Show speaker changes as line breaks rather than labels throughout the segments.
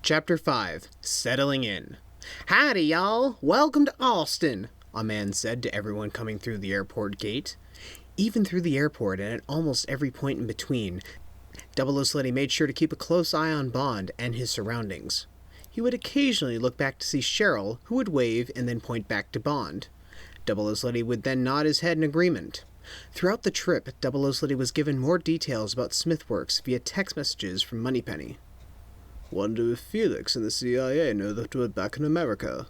Chapter 5. Settling In. "Howdy, y'all! Welcome to Austin," a man said to everyone coming through the airport gate. Even through the airport and at almost every point in between, Siletti made sure to keep a close eye on Bond and his surroundings. He would occasionally look back to see Cheryl, who would wave and then point back to Bond. Siletti would then nod his head in agreement. Throughout the trip, Siletti was given more details about Smithworks via text messages from Moneypenny.
"Wonder if Felix and the CIA know that we're back in America.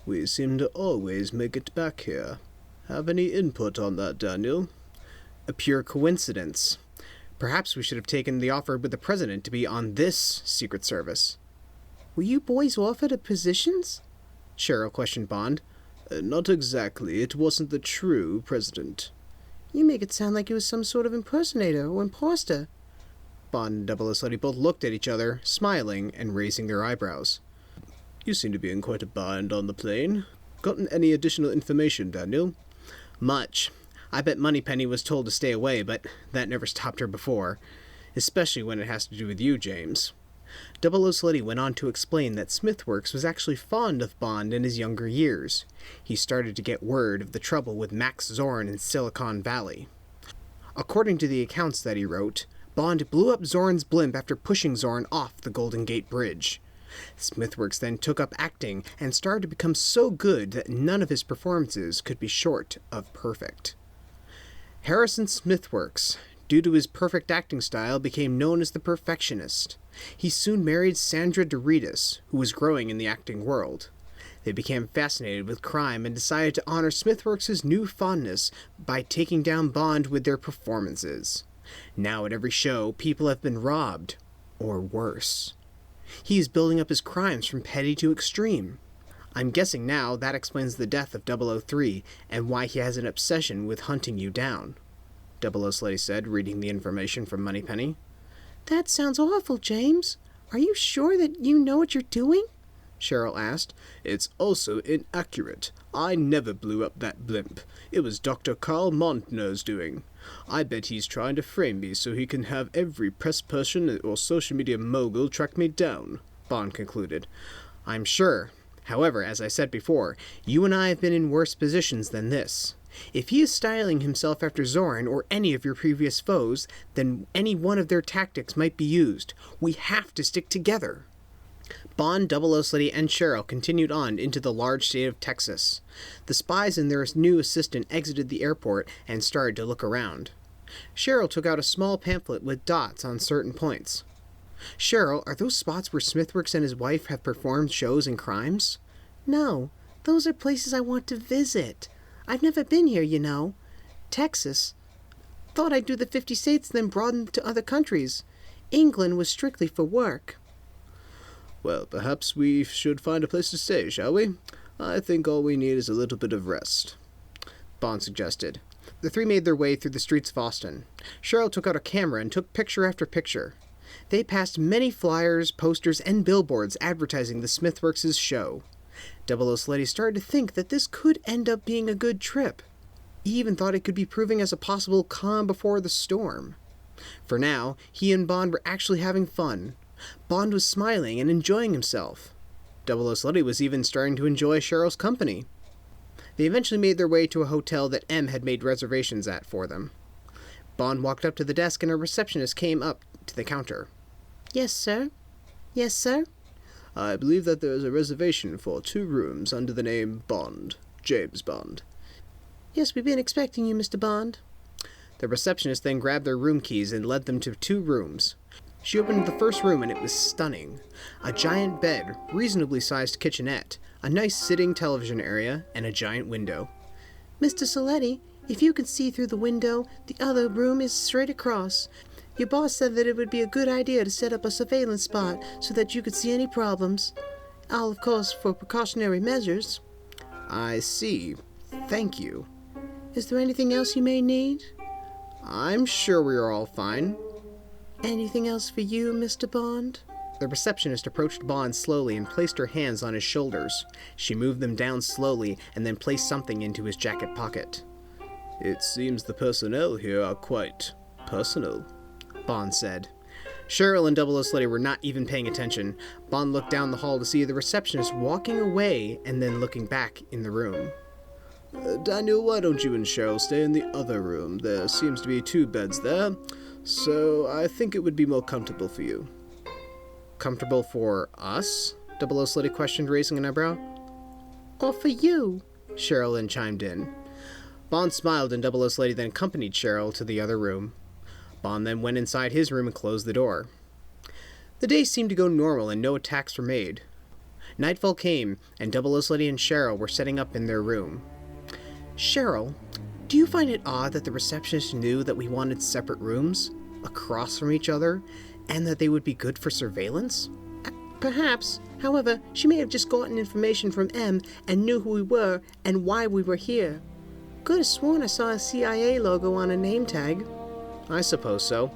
We seem to always make it back here. Have any input on that, Daniel?"
A pure coincidence. Perhaps we should have taken the offer with the president to be on this Secret Service. "Were you boys offered a positions?" Cheryl questioned Bond.
Not exactly. It wasn't the true president."
"You make it sound like he was some sort of impersonator or imposter."
Bond and Siletti both looked at each other, smiling and raising their eyebrows.
"You seem to be in quite a bind on the plane. Gotten any additional information, Daniel?"
"Much. I bet Moneypenny was told to stay away, but that never stopped her before. Especially when it has to do with you, James." Siletti went on to explain that Smithworks was actually fond of Bond in his younger years. He started to get word of the trouble with Max Zorn in Silicon Valley. According to the accounts that he wrote, Bond blew up Zorn's blimp after pushing Zorn off the Golden Gate Bridge. Smithworks then took up acting and started to become so good that none of his performances could be short of perfect. Harrison Smithworks, due to his perfect acting style, became known as the Perfectionist. He soon married Sandra Doritas, who was growing in the acting world. They became fascinated with crime and decided to honor Smithworks' new fondness by taking down Bond with their performances. Now at every show, people have been robbed, or worse. He is building up his crimes from petty to extreme. I'm guessing now that explains the death of 003 and why he has an obsession with hunting you down, Siletti said, reading the information from Moneypenny.
"That sounds awful, James. Are you sure that you know what you're doing?"
Cheryl asked.
"It's also inaccurate. I never blew up that blimp. It was Dr. Carl Montner's doing. I bet he's trying to frame me so he can have every press person or social media mogul track me down,"
Bond concluded. "I'm sure. However, as I said before, you and I have been in worse positions than this. If he is styling himself after Zorn or any of your previous foes, then any one of their tactics might be used. We have to stick together." Bond, Siletti, and Cheryl continued on into the large state of Texas. The spies and their new assistant exited the airport and started to look around. Cheryl took out a small pamphlet with dots on certain points. "Cheryl, are those spots where Smithworks and his wife have performed shows and crimes?"
"No, those are places I want to visit. I've never been here, you know. Texas. Thought I'd do the 50 states, then broaden to other countries. England was strictly for work."
"Well, perhaps we should find a place to stay, shall we? I think all we need is a little bit of rest,"
Bond suggested. The three made their way through the streets of Austin. Cheryl took out a camera and took picture after picture. They passed many flyers, posters, and billboards advertising the Smithworks' show. Siletti started to think that this could end up being a good trip. He even thought it could be proving as a possible calm before the storm. For now, he and Bond were actually having fun. Bond was smiling and enjoying himself. Siletti was even starting to enjoy Cheryl's company. They eventually made their way to a hotel that M had made reservations at for them. Bond walked up to the desk and a receptionist came up to the counter.
"Yes, sir. Yes, sir."
"I believe that there is a reservation for 2 rooms under the name Bond, James Bond."
"Yes, we've been expecting you, Mr. Bond."
The receptionist then grabbed their room keys and led them to 2 rooms. She opened the first room and it was stunning. A giant bed, reasonably sized kitchenette, a nice sitting television area, and a giant window.
"Mr. Siletti, if you can see through the window, the other room is straight across. Your boss said that it would be a good idea to set up a surveillance spot so that you could see any problems. All, of course, for precautionary measures."
"I see. Thank you."
"Is there anything else you may need?"
"I'm sure we are all fine."
"Anything else for you, Mr. Bond?"
The receptionist approached Bond slowly and placed her hands on his shoulders. She moved them down slowly and then placed something into his jacket pocket.
"It seems the personnel here are quite personal,"
Bond said. Cheryl and Double O Sletty were not even paying attention. Bond looked down the hall to see the receptionist walking away and then looking back in the room.
Daniel, why don't you and Cheryl stay in the other room? There seems to be 2 beds there, so I think it would be more comfortable for you.
Comfortable for us? Double O Sletty questioned, raising an eyebrow.
Or for you?
Cheryl then chimed in. Bond smiled and Double O Sletty then accompanied Cheryl to the other room. Bond then went inside his room and closed the door. The day seemed to go normal and no attacks were made. Nightfall came, and Double O Sletty and Cheryl were setting up in their room. Cheryl, do you find it odd that the receptionist knew that we wanted separate rooms, across from each other, and that they would be good for surveillance?
Perhaps. However, she may have just gotten information from M and knew who we were and why we were here. Could have sworn I saw a CIA logo on a name tag.
I suppose so.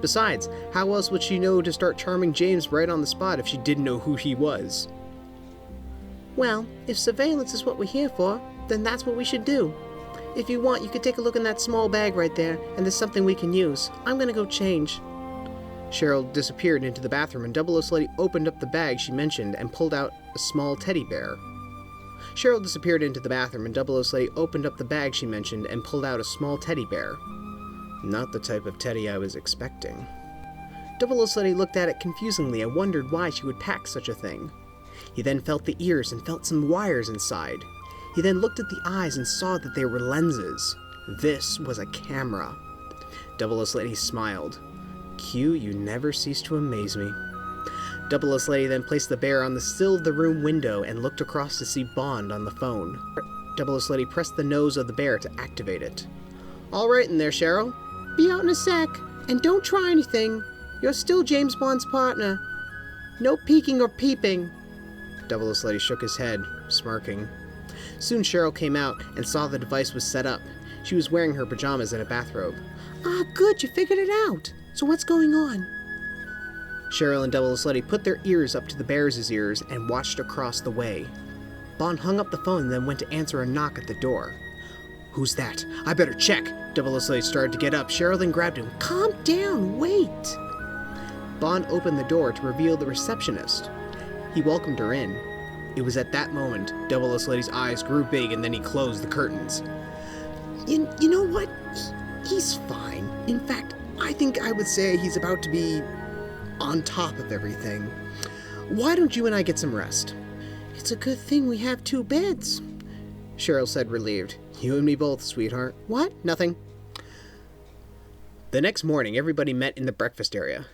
Besides, how else would she know to start charming James right on the spot if she didn't know who he was?
Well, if surveillance is what we're here for, then that's what we should do. If you want, you could take a look in that small bag right there, and there's something we can use. I'm gonna go change.
Cheryl disappeared into the bathroom, and Double O Sletty opened up the bag she mentioned and pulled out a small teddy bear. Cheryl disappeared into the bathroom, and Double O Sletty opened up the bag she mentioned and pulled out a small teddy bear. Not the type of teddy I was expecting. Double O Sletty looked at it confusingly and wondered why she would pack such a thing. He then felt the ears and felt some wires inside. He then looked at the eyes and saw that they were lenses. This was a camera. Double O Sletty smiled. Q, you never cease to amaze me. Double O Sletty then placed the bear on the sill of the room window and looked across to see Bond on the phone. Double O Sletty pressed the nose of the bear to activate it. All right in there, Cheryl.
Be out in a sec, and don't try anything. You're still James Bond's partner. No peeking or peeping.
Double O Sletty shook his head, smirking. Soon Cheryl came out and saw the device was set up. She was wearing her pajamas and a bathrobe.
Ah, good, you figured it out. So what's going on?
Cheryl and Double O Sletty put their ears up to the bear's ears and watched across the way. Bond hung up the phone and then went to answer a knock at the door. Who's that? I better check. Double O Sletty started to get up. Cheryl then grabbed him.
Calm down, wait.
Bond opened the door to reveal the receptionist. He welcomed her in. It was at that moment Double O Sletty's eyes grew big and then he closed the curtains.
You know what? He's fine. In fact, I think I would say he's about to be on top of everything.
Why don't you and I get some rest?
It's a good thing we have 2 beds,
Cheryl said, relieved. You and me both, sweetheart.
What?
Nothing. The next morning, everybody met in the breakfast area.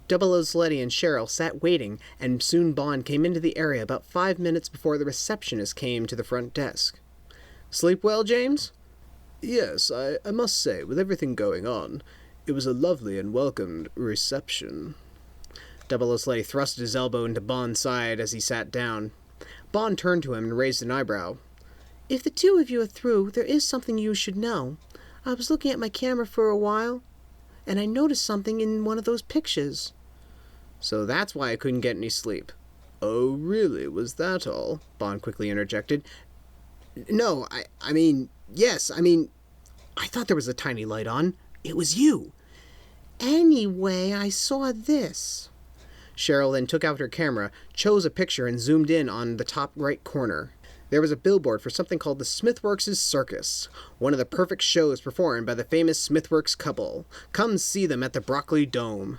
Double O Sletty and Cheryl sat waiting, and soon Bond came into the area about 5 minutes before the receptionist came to the front desk. Sleep well, James?
Yes, I must say, with everything going on, it was a lovely and welcomed reception.
Double O Sletty thrust his elbow into Bond's side as he sat down. Bond turned to him and raised an eyebrow.
If the 2 of you are through, there is something you should know. I was looking at my camera for a while, and I noticed something in one of those pictures.
So that's why I couldn't get any sleep.
Oh, really? Was that all?
Bond quickly interjected. No, I mean, yes, I thought there was a tiny light on. It was you.
Anyway, I saw this.
Cheryl then took out her camera, chose a picture, and zoomed in on the top right corner. There was a billboard for something called the Smithworks' Circus, one of the perfect shows performed by the famous Smithworks couple. Come see them at the Broccoli Dome.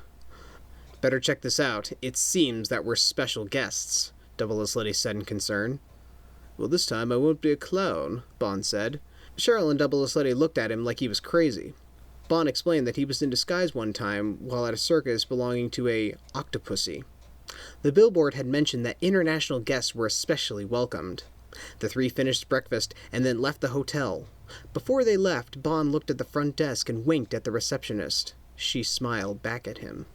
Better check this out. It seems that we're special guests, Double O Sletty said in concern.
Well, this time I won't be a clown, Bond said.
Cheryl and Double O Sletty looked at him like he was crazy. Bond explained that he was in disguise one time while at a circus belonging to a octopussy. The billboard had mentioned that international guests were especially welcomed. The 3 finished breakfast and then left the hotel. Before they left, Bond looked at the front desk and winked at the receptionist. She smiled back at him.